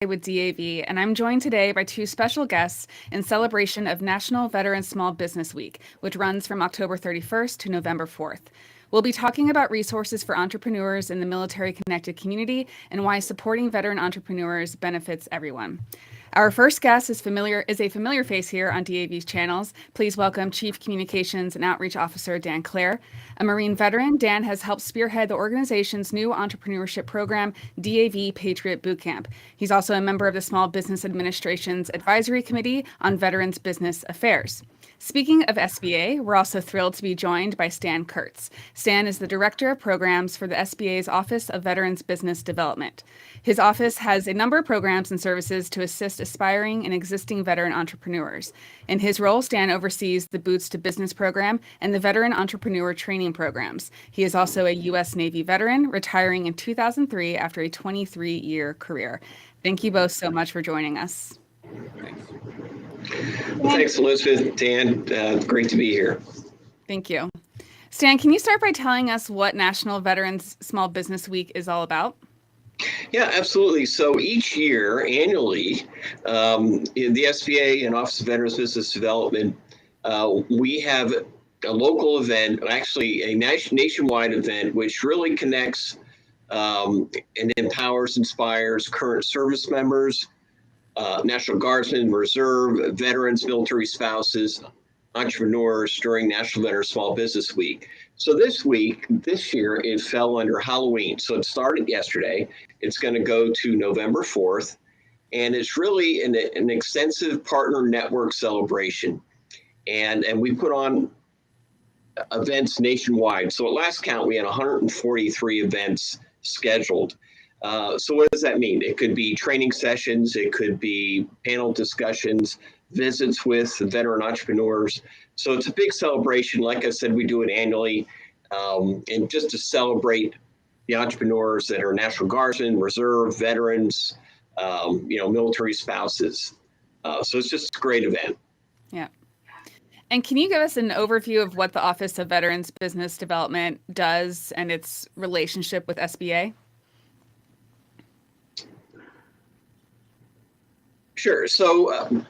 with DAV, and I'm joined today by two special guests in celebration of National Veteran Small Business Week, which runs from October 31st to November 4th. We'll be talking about resources for entrepreneurs in the military-connected community and why supporting veteran entrepreneurs benefits everyone. Our first guest is a familiar face here on DAV's channels. Please welcome Chief Communications and Outreach Officer Dan Clare. A Marine veteran, Dan has helped spearhead the organization's new entrepreneurship program, DAV Patriot Bootcamp. He's also a member of the Small Business Administration's Advisory Committee on Veterans Business Affairs. Speaking of SBA, we're also thrilled to be joined by Stan Kurtz. Stan is the Director of Programs for the SBA's Office of Veterans Business Development. His office has a number of programs and services to assist aspiring and existing veteran entrepreneurs. In his role, Stan oversees the Boots to Business program and the Veteran Entrepreneur Training programs. He is also a U.S. Navy veteran, retiring in 2003 after a 23-year career. Thank you both so much for joining us. Thanks, Elizabeth. Dan, great to be here. Thank you. Stan, can you start by telling us what National Veterans Small Business Week is all about? Yeah, absolutely. So each year, annually, in the SBA and Office of Veterans Business Development, we have a local event, actually a nationwide event, which really connects and empowers, inspires current service members, National Guardsmen, Reserve, veterans, military spouses, entrepreneurs during National Veteran Small Business Week. So this year, it fell under Halloween. So it started yesterday. It's going to go to November 4th. And it's really an extensive partner network celebration. And we put on events nationwide. So at last count, we had 143 events scheduled. So what does that mean? It could be training sessions, it could be panel discussions, visits with veteran entrepreneurs. So it's a big celebration. Like I said, we do it annually, and just to celebrate the entrepreneurs that are National Guardsmen, Reserve, veterans, military spouses. So it's just a great event. Yeah. And can you give us an overview of what the Office of Veterans Business Development does and its relationship with SBA? Sure. So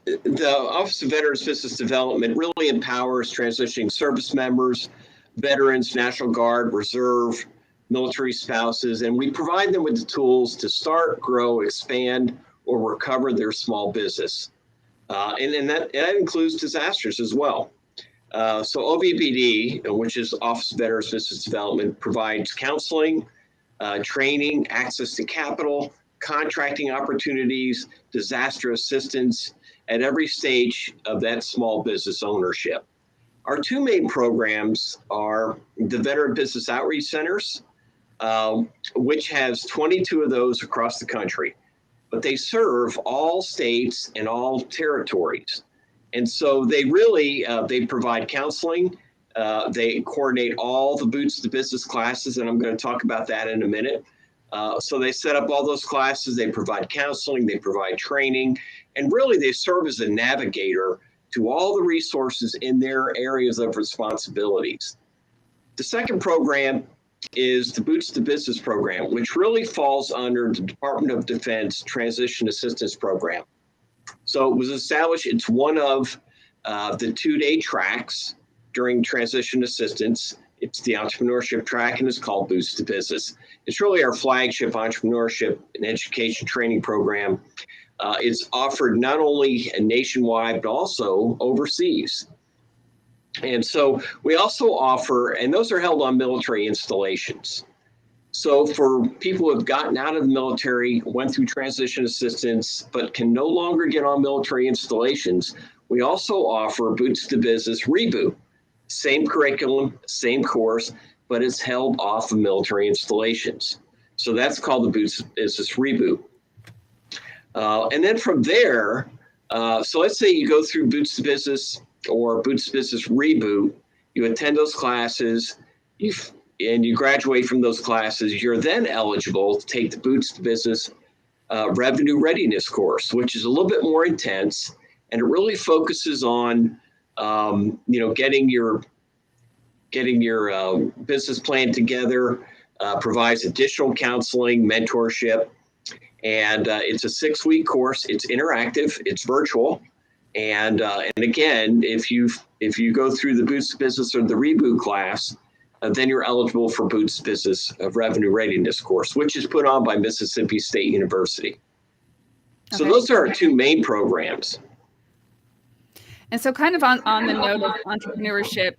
the Office of Veterans Business Development really empowers transitioning service members, veterans, National Guard, Reserve, military spouses, and we provide them with the tools to start, grow, expand, or recover their small business. And that includes disasters as well. So OVBD, which is Office of Veterans Business Development, provides counseling, training, access to capital, contracting opportunities, disaster assistance at every stage of that small business ownership. Our two main programs are the Veteran Business Outreach Centers, which has 22 of those across the country, but they serve all states and all territories. And so they really, they provide counseling, they coordinate all the Boots to Business classes, and I'm going to talk about that in a minute. So they set up all those classes, they provide counseling, they provide training, and really they serve as a navigator to all the resources in their areas of responsibilities. The second program is the Boots to Business program, which really falls under the Department of Defense Transition Assistance Program. So it was established, it's one of the 2-day tracks during transition assistance. It's the entrepreneurship track, and it's called Boots to Business. It's really our flagship entrepreneurship and education training program. It's offered not only nationwide, but also overseas. And so we also offer, and those are held on military installations. So for people who have gotten out of the military, went through transition assistance, but can no longer get on military installations, we also offer Boots to Business Reboot. Same curriculum, same course, but it's held off of military installations. So that's called the Boots to Business Reboot. And then from there, so let's say you go through Boots to Business or Boots to Business Reboot, you attend those classes, and you graduate from those classes, you're then eligible to take the Boots to Business Revenue Readiness course, which is a little bit more intense, and it really focuses on getting your business plan together, provides additional counseling, mentorship, And it's a 6-week course. It's interactive. It's virtual. And again, if you go through the Boots Business or the Reboot class, then you're eligible for Boots Business Revenue Readiness course, which is put on by Mississippi State University. So those are our two main programs. And so kind of on the note of entrepreneurship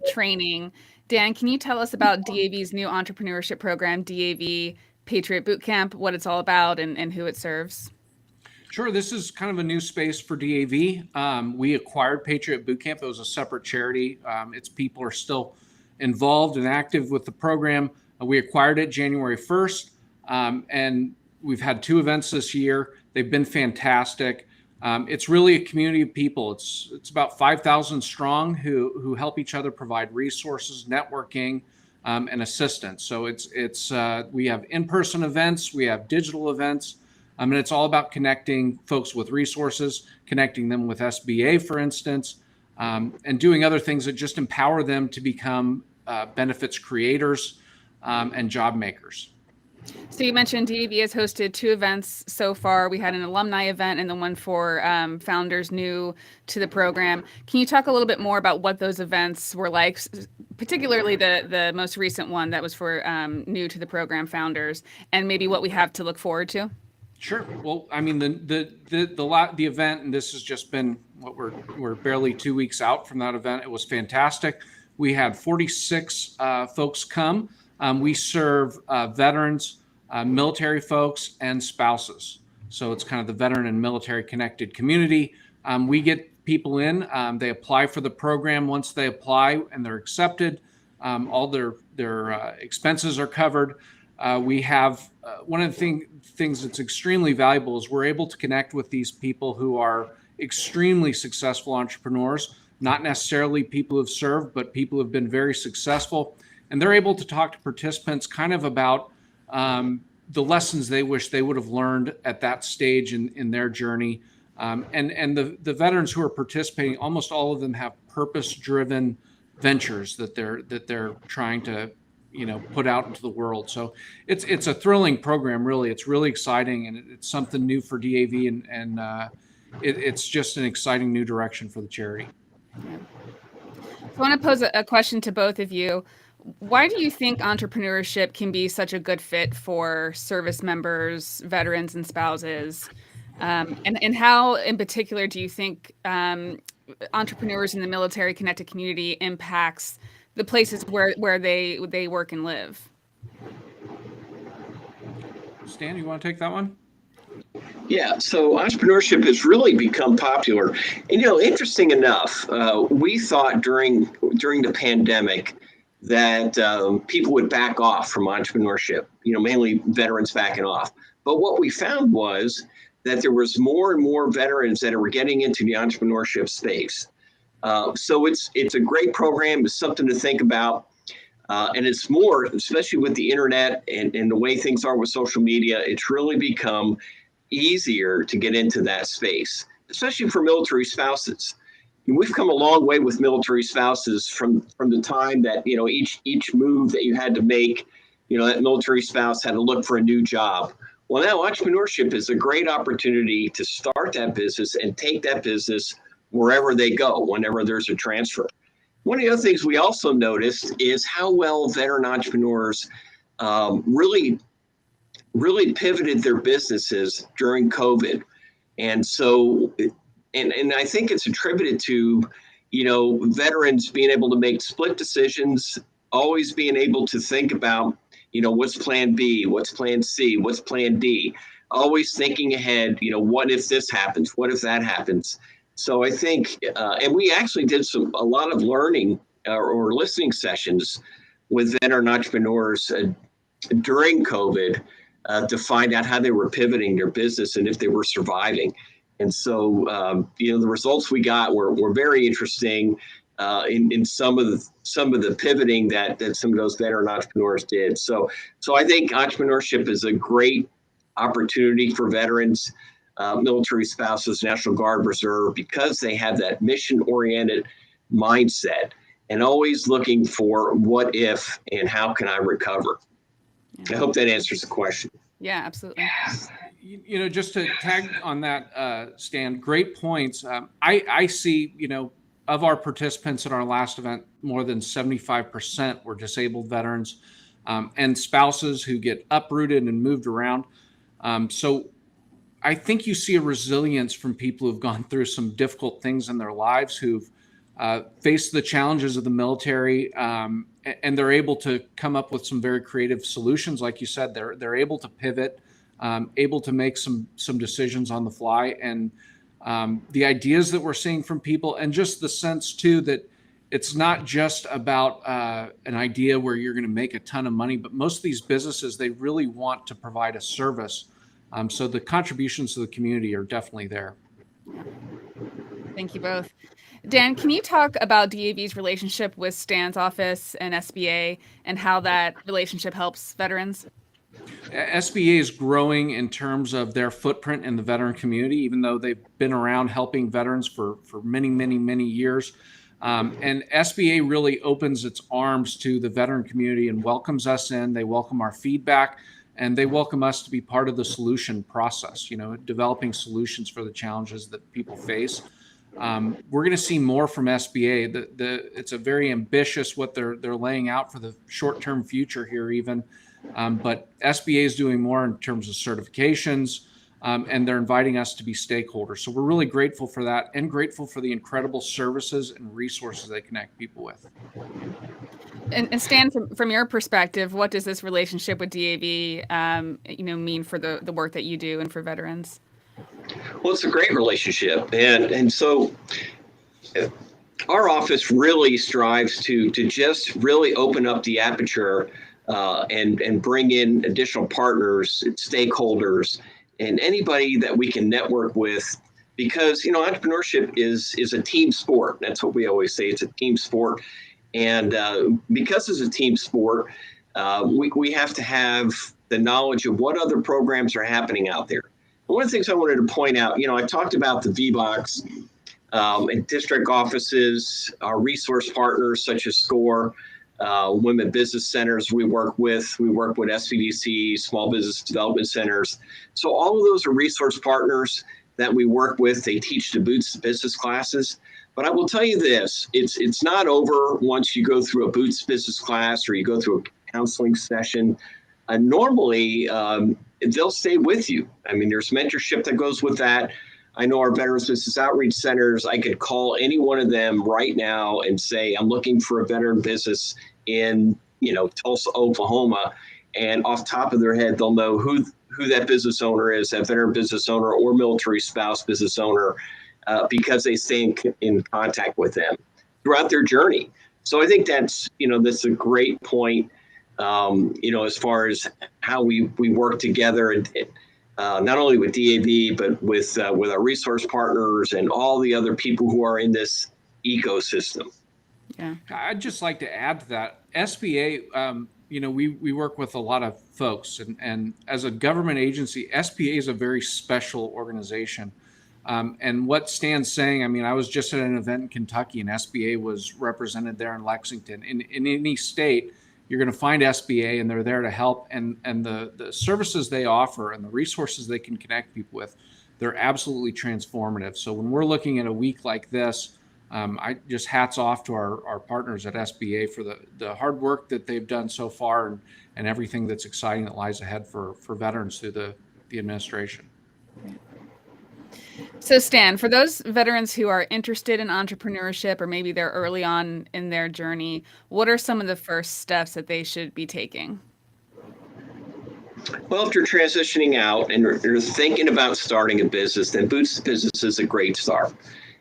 training, Dan, can you tell us about DAV's new entrepreneurship program, DAV Patriot Bootcamp, what it's all about and who it serves? Sure. This is kind of a new space for DAV. We acquired Patriot Bootcamp. It was a separate charity. Its people are still involved and active with the program. We acquired it January 1st, and we've had 2 events this year. They've been fantastic. It's really a community of people. It's about 5,000 strong who help each other provide resources, networking, and assistance. So we have in-person events, we have digital events, and it's all about connecting folks with resources, connecting them with SBA, for instance, and doing other things that just empower them to become benefits creators and job makers. So you mentioned DAV has hosted 2 events so far. We had an alumni event and the one for founders new to the program. Can you talk a little bit more about what those events were like, particularly the most recent one that was for new to the program founders, and maybe what we have to look forward to? Sure. Well, I mean, the event, and this has just been what we're barely 2 weeks out from that event. It was fantastic. We had 46 folks come. We serve veterans, military folks, and spouses. So it's kind of the veteran and military connected community. We get people in. They apply for the program. Once they apply and they're accepted, all their expenses are covered. We have one of the things that's extremely valuable is we're able to connect with these people who are extremely successful entrepreneurs, not necessarily people who've served, but people who've been very successful. And they're able to talk to participants kind of about the lessons they wish they would have learned at that stage in their journey. And the veterans who are participating, almost all of them have purpose-driven ventures that they're trying to put out into the world. So it's a thrilling program, really. It's really exciting, and it's something new for DAV, and it's just an exciting new direction for the charity. I want to pose a question to both of you. Why do you think entrepreneurship can be such a good fit for service members, veterans, and spouses? And how, in particular, do you think entrepreneurs in the military connected community impacts the places where they work and live? Stan, you want to take that one? Yeah, so entrepreneurship has really become popular. And, interesting enough, we thought during the pandemic that people would back off from entrepreneurship, mainly veterans backing off. But what we found was that there was more and more veterans that were getting into the entrepreneurship space. So it's a great program. It's something to think about. And it's more, especially with the internet and the way things are with social media, it's really become easier to get into that space, especially for military spouses. We've come a long way with military spouses from the time that, each move that you had to make, that military spouse had to look for a new job. Well, now entrepreneurship is a great opportunity to start that business and take that business wherever they go, whenever there's a transfer. One of the other things we also noticed is how well veteran entrepreneurs really pivoted their businesses during COVID. And so, and I think it's attributed to, veterans being able to make split decisions, always being able to think about, what's plan B, what's plan C, what's plan D, always thinking ahead, what if this happens, what if that happens? So I think, and we actually did a lot of learning or listening sessions with veteran entrepreneurs during COVID to find out how they were pivoting their business and if they were surviving. And so, the results we got were very interesting in some of the pivoting that some of those veteran entrepreneurs did. So I think entrepreneurship is a great opportunity for veterans, military spouses, National Guard, Reserve, because they have that mission-oriented mindset and always looking for what if and how can I recover. I hope that answers the question. Yeah, absolutely. Just to tag on that, Stan, great points. I see, of our participants in our last event, more than 75% were disabled veterans and spouses who get uprooted and moved around. So I think you see a resilience from people who've gone through some difficult things in their lives, who've faced the challenges of the military, and they're able to come up with some very creative solutions. Like you said, they're able to pivot, able to make some decisions on the fly, and the ideas that we're seeing from people, and just the sense too that it's not just about an idea where you're going to make a ton of money, but most of these businesses, they really want to provide a service. So the contributions to the community are definitely there. Thank you both. Dan, can you talk about DAV's relationship with Stan's office and SBA and how that relationship helps veterans? SBA is growing in terms of their footprint in the veteran community, even though they've been around helping veterans for many, many, many years. And SBA really opens its arms to the veteran community and welcomes us in. They welcome our feedback, and they welcome us to be part of the solution process, developing solutions for the challenges that people face. We're going to see more from SBA. It's a very ambitious what they're laying out for the short-term future here even. But SBA is doing more in terms of certifications, and they're inviting us to be stakeholders. So we're really grateful for that, and grateful for the incredible services and resources they connect people with. And Stan, from your perspective, what does this relationship with DAV, mean for the work that you do and for veterans? Well, it's a great relationship, and so our office really strives to just really open up the aperture and bring in additional partners, stakeholders, and anybody that we can network with, because entrepreneurship is a team sport. That's what we always say. It's a team sport, and because it's a team sport, we have to have the knowledge of what other programs are happening out there. One of the things I wanted to point out, I talked about the V-Box and district offices, our resource partners such as SCORE, women business centers we work with SVDC, small business development centers. So all of those are resource partners that we work with. They teach the Boots to Business classes. But I will tell you this, it's not over once you go through a Boots business class or you go through a counseling session. Normally, they'll stay with you. I mean, there's mentorship that goes with that. I know our Veterans Business Outreach Centers, I could call any one of them right now and say, I'm looking for a veteran business in, Tulsa, Oklahoma. And off the top of their head, they'll know who that business owner is, that veteran business owner or military spouse business owner, because they stay in contact with them throughout their journey. So I think that's a great point, as far as how we work together, and not only with DAV, but with our resource partners and all the other people who are in this ecosystem. Yeah, I'd just like to add to that. SBA, we work with a lot of folks, and as a government agency, SBA is a very special organization. And what Stan's saying, I was just at an event in Kentucky, and SBA was represented there in Lexington. In any state, you're going to find SBA, and they're there to help. And the services they offer and the resources they can connect people with, they're absolutely transformative. So when we're looking at a week like this, I just hats off to our partners at SBA for the hard work that they've done so far, and everything that's exciting that lies ahead for veterans through the administration. So Stan, for those veterans who are interested in entrepreneurship, or maybe they're early on in their journey, what are some of the first steps that they should be taking? Well, if you're transitioning out and you're thinking about starting a business, then Boots to Business is a great start.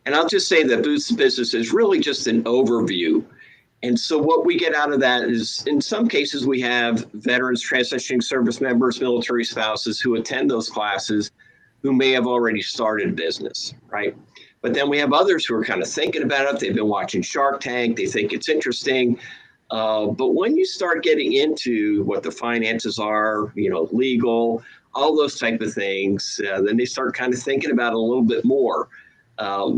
And I'll just say that Boots to Business is really just an overview. And so what we get out of that is, in some cases, we have veterans, transitioning service members, military spouses who attend those classes who may have already started a business, right? But then we have others who are kind of thinking about it. They've been watching Shark Tank. They think it's interesting. But when you start getting into what the finances are, legal, all those type of things, then they start kind of thinking about it a little bit more.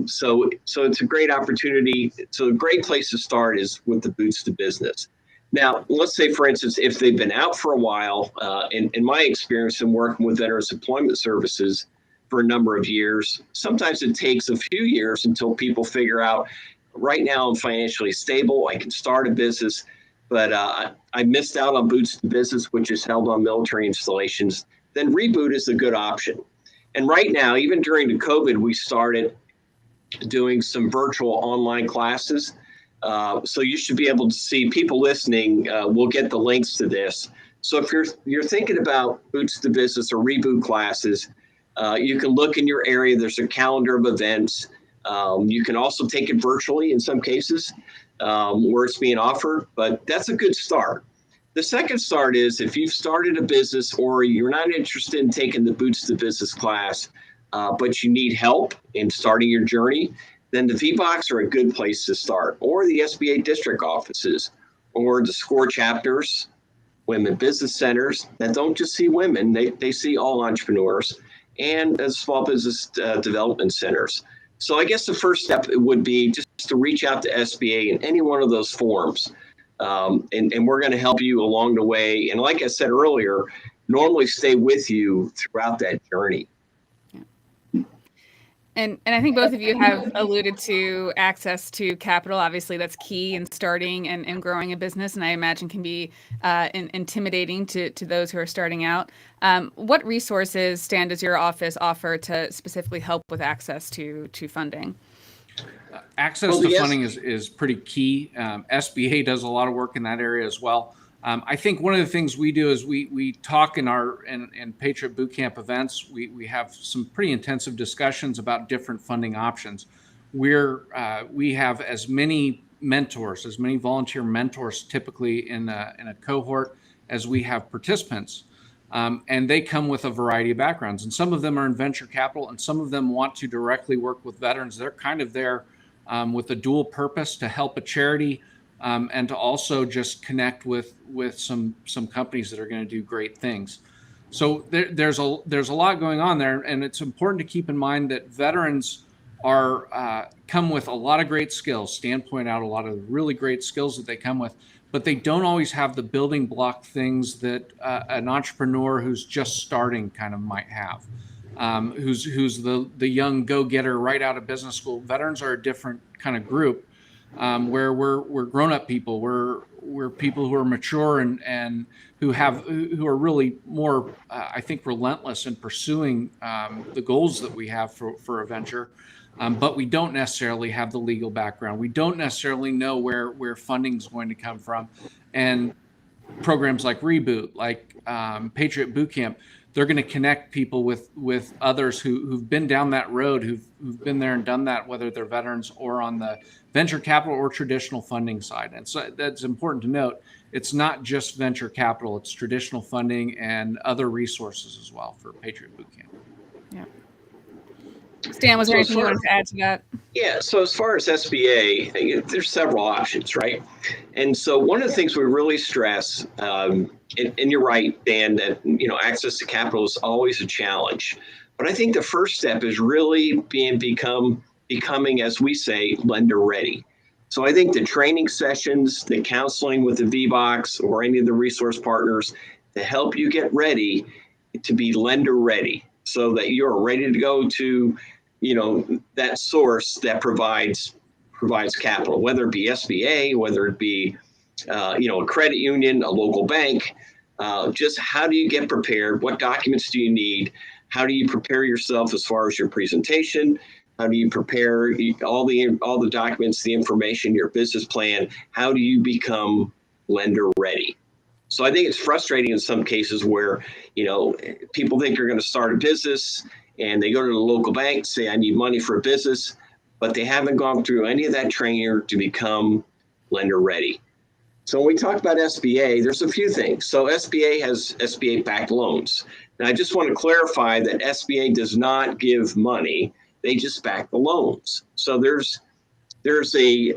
So it's a great opportunity. So a great place to start is with the Boots to Business. Now, let's say, for instance, if they've been out for a while, in my experience in working with Veterans Employment Services for a number of years, sometimes it takes a few years until people figure out, right now I'm financially stable, I can start a business, but I missed out on Boots to Business, which is held on military installations. Then Reboot is a good option. And right now, even during the COVID, we started doing some virtual online classes. So you should be able to see, people listening will get the links to this. So if you're thinking about Boots to Business or Reboot classes, you can look in your area. There's a calendar of events. You can also take it virtually in some cases where it's being offered, but that's a good start. The second start is if you've started a business or you're not interested in taking the Boots to Business class, but you need help in starting your journey, then the VBOCs are a good place to start, or the SBA district offices, or the SCORE chapters, women business centers that don't just see women, they see all entrepreneurs, and small business development centers. So I guess the first step would be just to reach out to SBA in any one of those forms. And we're going to help you along the way. And like I said earlier, normally stay with you throughout that journey. And I think both of you have alluded to access to capital. Obviously, that's key in starting and growing a business, and I imagine can be intimidating to those who are starting out. What resources, Stan, does your office offer to specifically help with access to funding? Access to funding is pretty key. SBA does a lot of work in that area as well. I think one of the things we do is we talk in Patriot Bootcamp events. We have some pretty intensive discussions about different funding options. We have as many mentors, as many volunteer mentors typically in a cohort as we have participants. And they come with a variety of backgrounds. And some of them are in venture capital, and some of them want to directly work with veterans. They're kind of there with a dual purpose to help a charity and to also just connect with some companies that are going to do great things. So there's a lot going on there, and it's important to keep in mind that veterans come with a lot of great skills. Stan pointed out a lot of really great skills that they come with, but they don't always have the building block things that an entrepreneur who's just starting kind of might have. Who's the young go-getter right out of business school. Veterans are a different kind of group where we're grown-up people. We're people who are mature and who are really more, I think, relentless in pursuing the goals that we have for a venture. But we don't necessarily have the legal background. We don't necessarily know where funding is going to come from. And programs like Reboot, like Patriot Bootcamp, they're going to connect people with others who've been down that road, who've been there and done that, whether they're veterans or on the venture capital or traditional funding side. And so that's important to note. It's not just venture capital, it's traditional funding and other resources as well for Patriot Bootcamp. Yeah. Stan, was there anything you wanted to add to that? Yeah, so as far as SBA, there's several options, right? And so one of the things we really stress, and you're right, Dan, that access to capital is always a challenge. But I think the first step is really becoming, as we say, lender ready. So I think the training sessions, the counseling with the VBOCs or any of the resource partners to help you get ready to be lender ready, so that you're ready to go to that source that provides capital, whether it be SBA, whether it be a credit union, a local bank. Just how do you get prepared? What documents do you need? How do you prepare yourself as far as your presentation? How do you prepare all the documents, the information, your business plan? How do you become lender ready? So I think it's frustrating in some cases where people think you're going to start a business and they go to the local bank, say, I need money for a business, but they haven't gone through any of that training to become lender ready. So when we talk about SBA, there's a few things. So SBA has SBA-backed loans. Now, I just want to clarify that SBA does not give money. They just back the loans. So there's a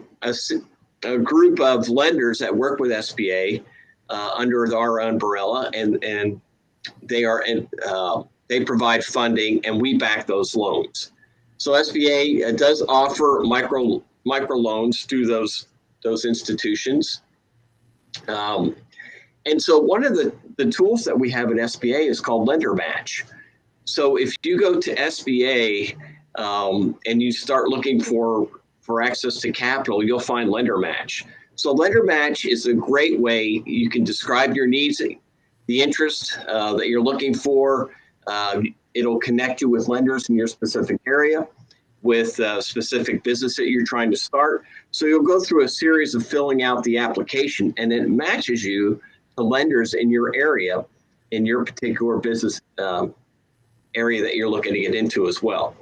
group of lenders that work with SBA under our umbrella, and they provide funding, and we back those loans. So SBA does offer micro loans through those institutions. And so one of the tools that we have at SBA is called Lender Match. So if you go to SBA and you start looking for access to capital, you'll find Lender Match. So Lender Match is a great way you can describe your needs, the interest that you're looking for. It'll connect you with lenders in your specific area, with a specific business that you're trying to start. So you'll go through a series of filling out the application, and it matches you to lenders in your area, in your particular business area that you're looking to get into as well.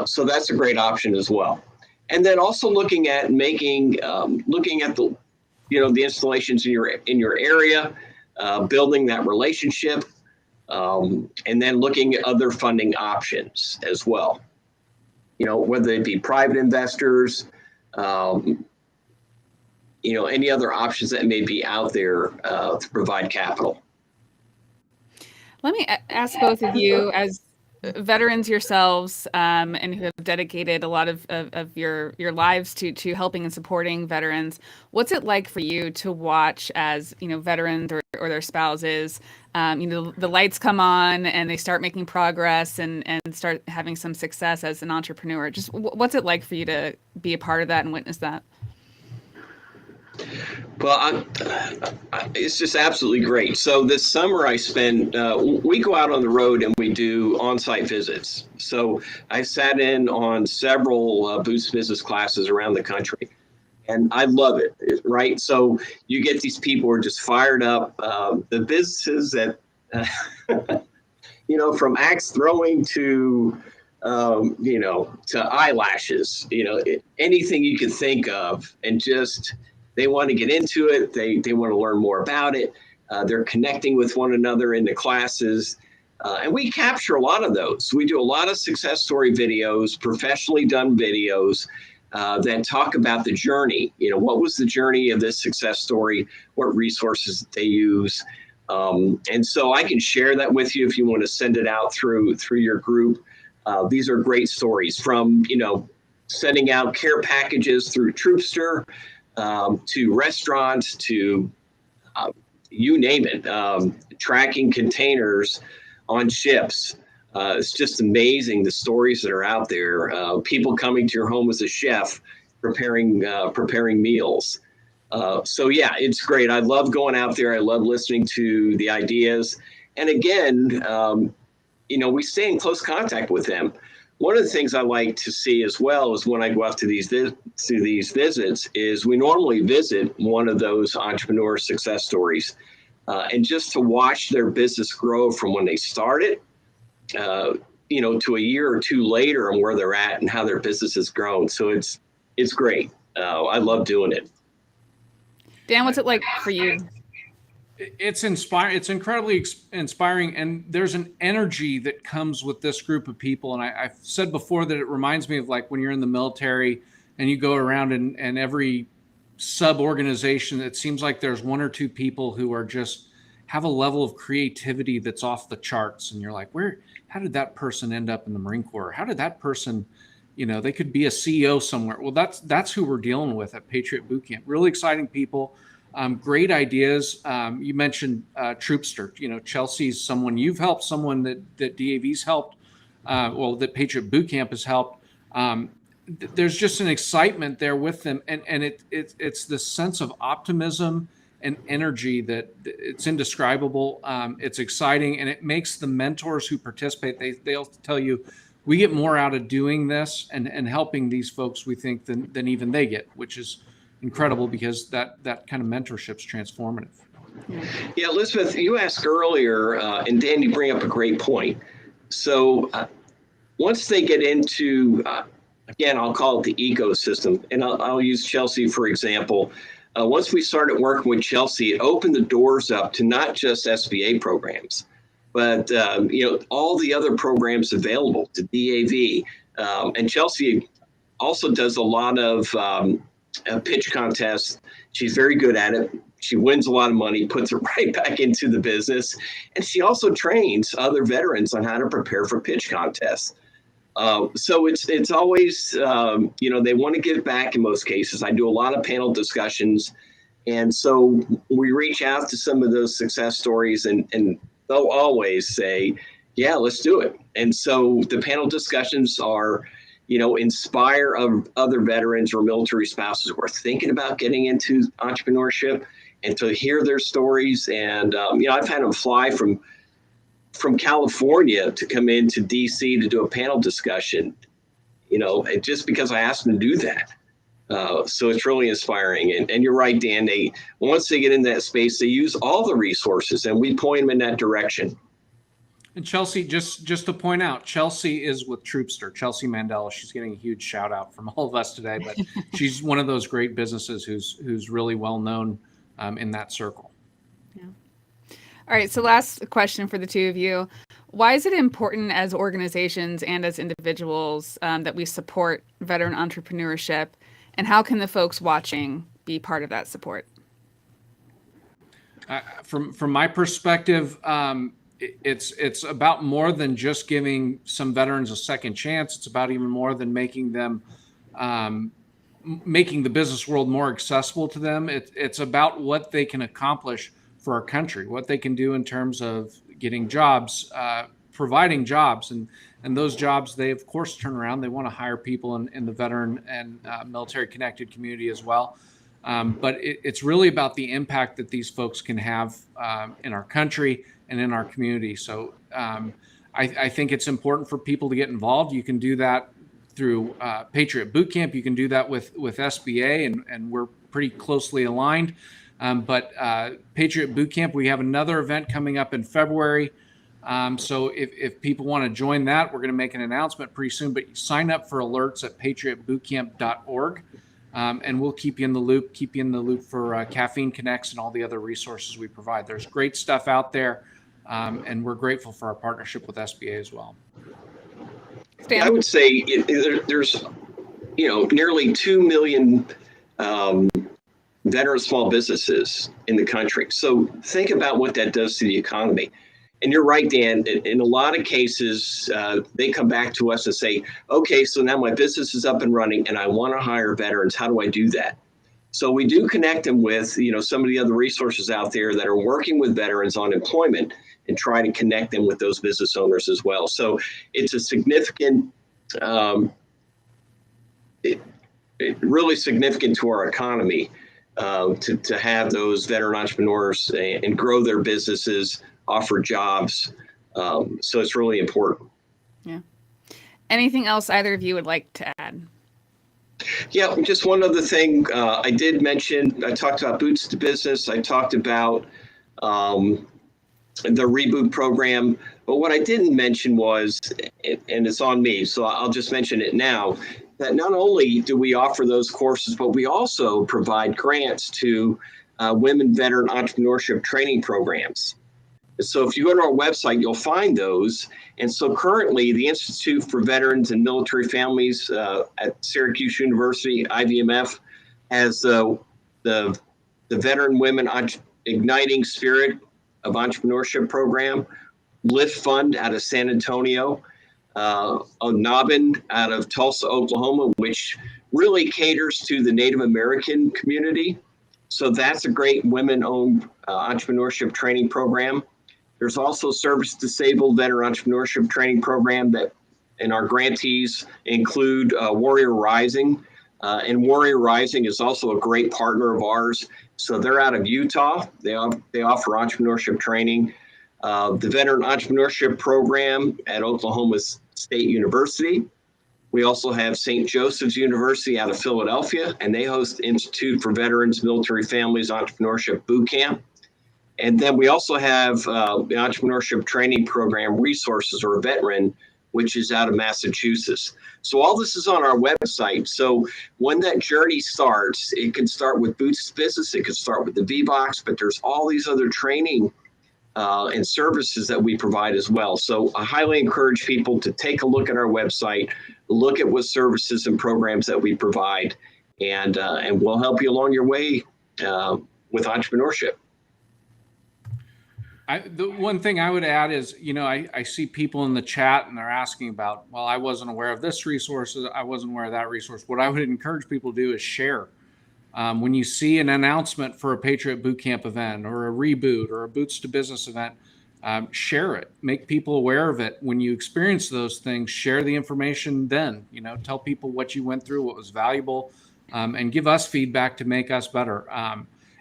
So that's a great option as well. And then also looking at looking at the installations in your area, building that relationship, and then looking at other funding options as well. Whether it be private investors, any other options that may be out there to provide capital. Let me ask both of you, as veterans yourselves, and who have dedicated a lot of your lives to helping and supporting veterans, what's it like for you to watch as veterans or their spouses, the lights come on and they start making progress and start having some success as an entrepreneur? Just what's it like for you to be a part of that and witness that? Well, it's just absolutely great. So this summer we go out on the road and we do on-site visits. So I sat in on several Boost business classes around the country, and I love it, right? So you get these people who are just fired up. The businesses that, from axe throwing to eyelashes, anything you can think of, and just they want to get into it. They want to learn more about it. They're connecting with one another in the classes. And we capture a lot of those. We do a lot of success story videos, professionally done videos that talk about the journey. What was the journey of this success story? What resources they use? And so I can share that with you if you want to send it out through your group. These are great stories, from, sending out care packages through Troopster, to restaurants, to you name it, tracking containers on ships. It's just amazing, the stories that are out there. People coming to your home as a chef, preparing meals. So yeah, it's great. I love going out there. I love listening to the ideas. And again, we stay in close contact with them. One of the things I like to see as well is when I go out to these visits is we normally visit one of those entrepreneur success stories, and just to watch their business grow from when they started, to a year or two later, and where they're at and how their business has grown. So it's great. I love doing it. Dan, what's it like for you? It's inspiring. It's incredibly inspiring. And there's an energy that comes with this group of people. And I've said before that it reminds me of like when you're in the military and you go around and every sub-organization, it seems like there's one or two people who are just have a level of creativity that's off the charts. And you're like, how did that person end up in the Marine Corps? How did that person, they could be a CEO somewhere. Well, that's who we're dealing with at Patriot Boot Camp. Really exciting people. Great ideas. You mentioned Troopster. Chelsea's someone you've helped, someone that DAV's helped, that Patriot Boot Camp has helped. There's just an excitement there with them, and it's this sense of optimism and energy that it's indescribable. It's exciting, and it makes the mentors who participate. They'll tell you, we get more out of doing this and helping these folks, we think, than even they get, which is incredible, because that kind of mentorship's transformative. Yeah, Elizabeth, you asked earlier, and Dan, you bring up a great point. So once they get into, again, I'll call it the ecosystem, and I'll use Chelsea for example. Once we started working with Chelsea, it opened the doors up to not just SBA programs, but all the other programs available to DAV. And Chelsea also does a lot of pitch contests. She's very good at it. She wins a lot of money, puts it right back into the business. And she also trains other veterans on how to prepare for pitch contests. So it's always, they want to give back in most cases. I do a lot of panel discussions. And so we reach out to some of those success stories, and they'll always say, yeah, let's do it. And so the panel discussions are, inspire of other veterans or military spouses who are thinking about getting into entrepreneurship, and to hear their stories. And, I've had them fly from California to come into DC to do a panel discussion, just because I asked them to do that. So it's really inspiring. And you're right, Dan, once they get in that space, they use all the resources, and we point them in that direction. And Chelsea, just to point out, Chelsea is with Troopster, Chelsea Mandela. She's getting a huge shout out from all of us today, but she's one of those great businesses who's really well known in that circle. Yeah. All right. So last question for the two of you. Why is it important as organizations and as individuals that we support veteran entrepreneurship, and how can the folks watching be part of that support? From my perspective, it's about more than just giving some veterans a second chance. It's about even more than making them, making the business world more accessible to them. It's about what they can accomplish for our country, what they can do in terms of getting jobs, providing jobs, and those jobs, they of course turn around. They want to hire people in the veteran and military connected community as well. But it's really about the impact that these folks can have in our country and in our community. So I think it's important for people to get involved. You can do that through Patriot Bootcamp. You can do that with SBA, and we're pretty closely aligned. But Patriot Bootcamp, we have another event coming up in February. So if people want to join that, we're going to make an announcement pretty soon. But sign up for alerts at patriotbootcamp.org. And we'll keep you in the loop for Caffeine Connects and all the other resources we provide. There's great stuff out there, and we're grateful for our partnership with SBA as well. Stan? I would say there's, nearly 2 million veteran small businesses in the country. So think about what that does to the economy. And you're right, Dan, in a lot of cases, they come back to us and say, okay, so now my business is up and running and I want to hire veterans. How do I do that? So we do connect them with, some of the other resources out there that are working with veterans on employment, and try to connect them with those business owners as well. So it's a significant, really significant to our economy to have those veteran entrepreneurs and grow their businesses, offer jobs. So it's really important. Yeah. Anything else either of you would like to add? Yeah, just one other thing. I did mention, I talked about Boots to Business. I talked about the Reboot program. But what I didn't mention was, and it's on me, so I'll just mention it now, that not only do we offer those courses, but we also provide grants to women veteran entrepreneurship training programs. So if you go to our website, you'll find those. And so currently, the Institute for Veterans and Military Families at Syracuse University, IVMF, has the Veteran Women Igniting Spirit of Entrepreneurship program, Lift Fund out of San Antonio, Nobbin out of Tulsa, Oklahoma, which really caters to the Native American community. So that's a great women-owned entrepreneurship training program. There's also Service Disabled Veteran Entrepreneurship Training Program and our grantees include Warrior Rising. And Warrior Rising is also a great partner of ours. So they're out of Utah. They offer entrepreneurship training. The Veteran Entrepreneurship Program at Oklahoma State University. We also have St. Joseph's University out of Philadelphia, and they host Institute for Veterans, Military Families Entrepreneurship Bootcamp. And then we also have the Entrepreneurship Training Program Resources, or Veteran, which is out of Massachusetts. So all this is on our website. So when that journey starts, it can start with Boots to Business, it could start with the V-Box, but there's all these other training and services that we provide as well. So I highly encourage people to take a look at our website, look at what services and programs that we provide, and we'll help you along your way with entrepreneurship. The one thing I would add is, I see people in the chat and they're asking about, well, I wasn't aware of this resource, I wasn't aware of that resource. What I would encourage people to do is share When you see an announcement for a Patriot Bootcamp event or a reboot or a Boots to Business event, share it, make people aware of it. When you experience those things, share the information then, tell people what you went through, what was valuable, and give us feedback to make us better.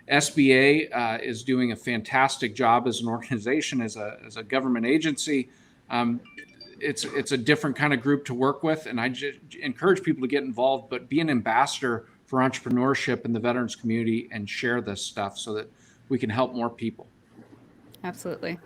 SBA is doing a fantastic job as an organization, as a government agency. It's a different kind of group to work with, and I just encourage people to get involved, but be an ambassador for entrepreneurship in the veterans community and share this stuff so that we can help more people. Absolutely.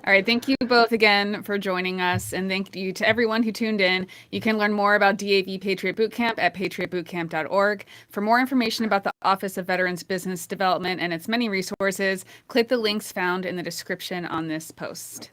All right. Thank you both again for joining us. And thank you to everyone who tuned in. You can learn more about DAV Patriot Bootcamp at patriotbootcamp.org. For more information about the Office of Veterans Business Development and its many resources, click the links found in the description on this post.